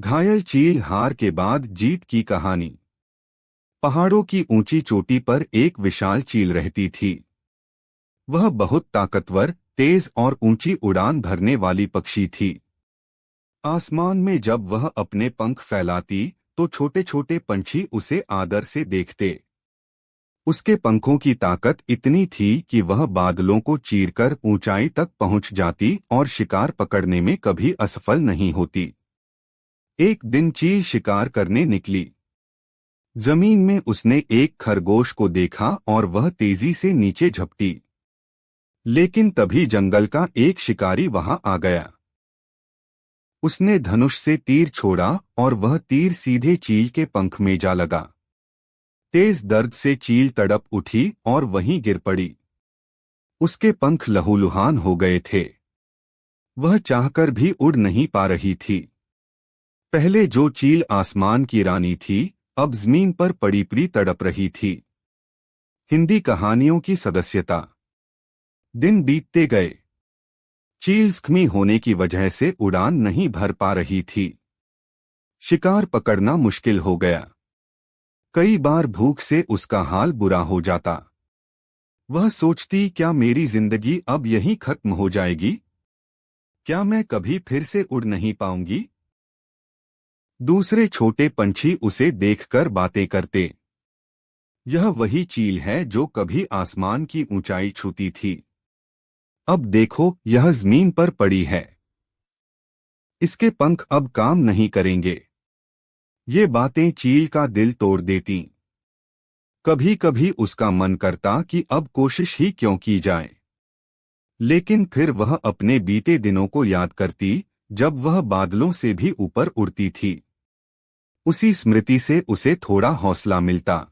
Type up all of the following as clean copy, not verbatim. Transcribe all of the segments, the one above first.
घायल चील हार के बाद जीत की कहानी। पहाड़ों की ऊंची चोटी पर एक विशाल चील रहती थी। वह बहुत ताकतवर, तेज और ऊंची उड़ान भरने वाली पक्षी थी। आसमान में जब वह अपने पंख फैलाती तो छोटे छोटे पंछी उसे आदर से देखते। उसके पंखों की ताकत इतनी थी कि वह बादलों को चीरकर ऊंचाई तक पहुंच जाती और शिकार पकड़ने में कभी असफल नहीं होती। एक दिन चील शिकार करने निकली। जमीन में उसने एक खरगोश को देखा और वह तेजी से नीचे झपटी। लेकिन तभी जंगल का एक शिकारी वहां आ गया। उसने धनुष से तीर छोड़ा और वह तीर सीधे चील के पंख में जा लगा। तेज दर्द से चील तड़प उठी और वहीं गिर पड़ी। उसके पंख लहूलुहान हो गए थे। वह चाहकर भी उड़ नहीं पा रही थी। पहले जो चील आसमान की रानी थी, अब जमीन पर पड़ी पड़ी तड़प रही थी। हिंदी कहानियों की सदस्यता। दिन बीतते गए। चील जख्मी होने की वजह से उड़ान नहीं भर पा रही थी। शिकार पकड़ना मुश्किल हो गया। कई बार भूख से उसका हाल बुरा हो जाता। वह सोचती, क्या मेरी जिंदगी अब यहीं खत्म हो जाएगी? क्या मैं कभी फिर से उड़ नहीं पाऊंगी? दूसरे छोटे पंछी उसे देखकर बातें करते। यह वही चील है जो कभी आसमान की ऊंचाई छूती थी। अब देखो, यह जमीन पर पड़ी है। इसके पंख अब काम नहीं करेंगे। ये बातें चील का दिल तोड़ देती। कभी कभी उसका मन करता कि अब कोशिश ही क्यों की जाए। लेकिन फिर वह अपने बीते दिनों को याद करती, जब वह बादलों से भी ऊपर उड़ती थी। उसी स्मृति से उसे थोड़ा हौसला मिलता।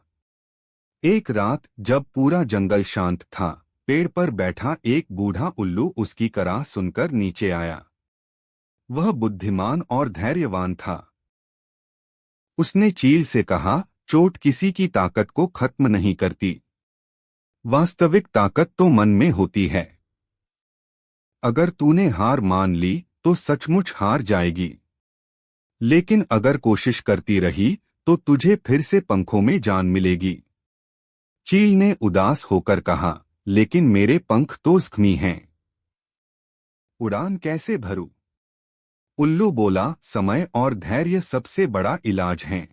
एक रात जब पूरा जंगल शांत था, पेड़ पर बैठा एक बूढ़ा उल्लू उसकी कराह सुनकर नीचे आया। वह बुद्धिमान और धैर्यवान था। उसने चील से कहा, चोट किसी की ताकत को खत्म नहीं करती। वास्तविक ताकत तो मन में होती है। अगर तूने हार मान ली तो सचमुच हार जाएगी। लेकिन अगर कोशिश करती रही तो तुझे फिर से पंखों में जान मिलेगी। चील ने उदास होकर कहा, लेकिन मेरे पंख तो जख्मी हैं। उड़ान कैसे भरूं? उल्लू बोला, समय और धैर्य सबसे बड़ा इलाज है।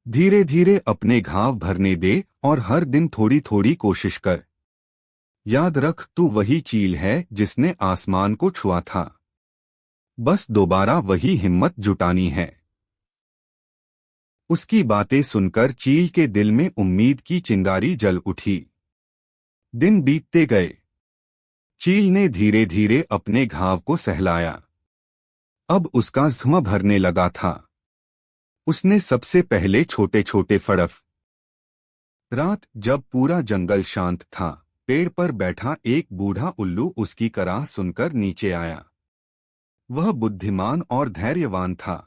धीरे धीरे अपने घाव भरने दे और हर दिन थोड़ी थोड़ी कोशिश कर। याद रख, तू वही चील है जिसने आसमान को छुआ था। बस दोबारा वही हिम्मत जुटानी है। उसकी बातें सुनकर चील के दिल में उम्मीद की चिंगारी जल उठी। दिन बीतते गए। चील ने धीरे धीरे अपने घाव को सहलाया। अब उसका जख्म भरने लगा था। उसने सबसे पहले छोटे छोटे फड़फ। रात जब पूरा जंगल शांत था, पेड़ पर बैठा एक बूढ़ा उल्लू उसकी कराह सुनकर नीचे आया। वह बुद्धिमान और धैर्यवान था।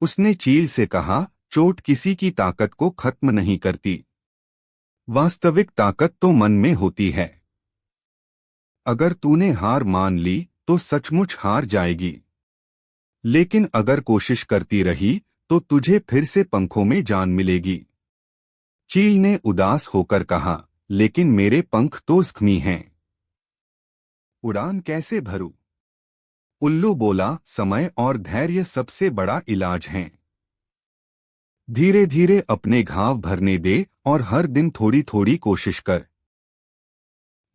उसने चील से कहा, चोट किसी की ताकत को खत्म नहीं करती। वास्तविक ताकत तो मन में होती है। अगर तूने हार मान ली तो सचमुच हार जाएगी। लेकिन अगर कोशिश करती रही तो तुझे फिर से पंखों में जान मिलेगी। चील ने उदास होकर कहा, लेकिन मेरे पंख तो जख्मी हैं। उड़ान कैसे भरूं? उल्लू बोला, समय और धैर्य सबसे बड़ा इलाज है। धीरे धीरे अपने घाव भरने दे और हर दिन थोड़ी थोड़ी कोशिश कर।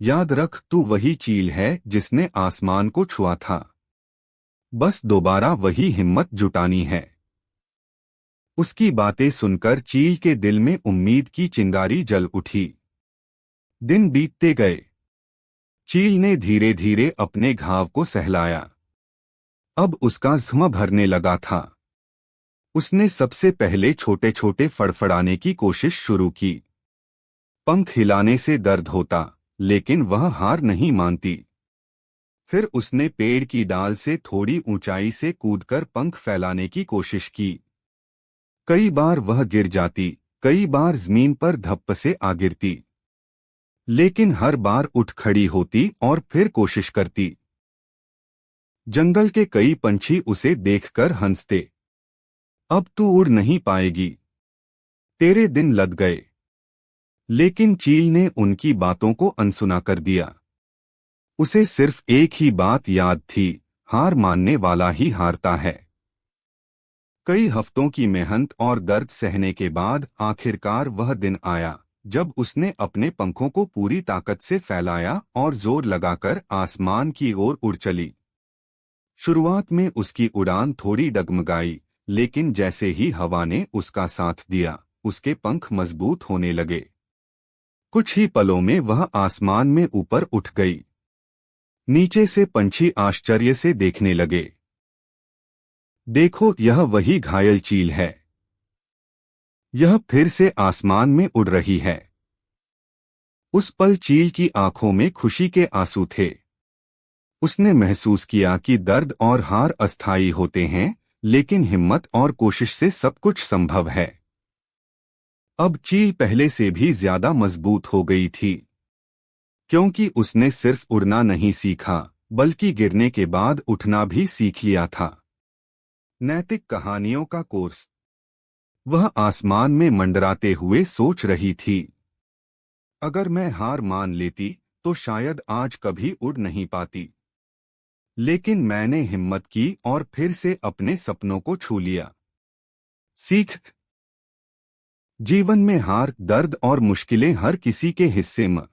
याद रख, तू वही चील है जिसने आसमान को छुआ था। बस दोबारा वही हिम्मत जुटानी है। उसकी बातें सुनकर चील के दिल में उम्मीद की चिंगारी जल उठी। दिन बीतते गए। चील ने धीरे धीरे अपने घाव को सहलाया। अब उसका जख्म भरने लगा था। उसने सबसे पहले छोटे छोटे फड़फड़ाने की कोशिश शुरू की। पंख हिलाने से दर्द होता, लेकिन वह हार नहीं मानती। फिर उसने पेड़ की डाल से थोड़ी ऊंचाई से कूदकर पंख फैलाने की कोशिश की। कई बार वह गिर जाती, कई बार जमीन पर धप्प से आ गिरती। लेकिन हर बार उठ खड़ी होती और फिर कोशिश करती। जंगल के कई पंछी उसे देखकर हंसते। अब तू उड़ नहीं पाएगी, तेरे दिन लद गए। लेकिन चील ने उनकी बातों को अनसुना कर दिया। उसे सिर्फ एक ही बात याद थी, हार मानने वाला ही हारता है। कई हफ्तों की मेहनत और दर्द सहने के बाद आखिरकार वह दिन आया जब उसने अपने पंखों को पूरी ताकत से फैलाया और जोर लगाकर आसमान की ओर उड़ चली। शुरुआत में उसकी उड़ान थोड़ी डगमगाई, लेकिन जैसे ही हवा ने उसका साथ दिया, उसके पंख मजबूत होने लगे। कुछ ही पलों में वह आसमान में ऊपर उठ गई। नीचे से पंछी आश्चर्य से देखने लगे। देखो, यह वही घायल चील है। यह फिर से आसमान में उड़ रही है। उस पल चील की आंखों में खुशी के आंसू थे। उसने महसूस किया कि दर्द और हार अस्थायी होते हैं, लेकिन हिम्मत और कोशिश से सब कुछ संभव है। अब चील पहले से भी ज्यादा मजबूत हो गई थी, क्योंकि उसने सिर्फ उड़ना नहीं सीखा, बल्कि गिरने के बाद उठना भी सीख लिया था। नैतिक कहानियों का कोर्स। वह आसमान में मंडराते हुए सोच रही थी, अगर मैं हार मान लेती तो शायद आज कभी उड़ नहीं पाती। लेकिन मैंने हिम्मत की और फिर से अपने सपनों को छू लिया। सीख। जीवन में हार, दर्द और मुश्किलें हर किसी के हिस्से में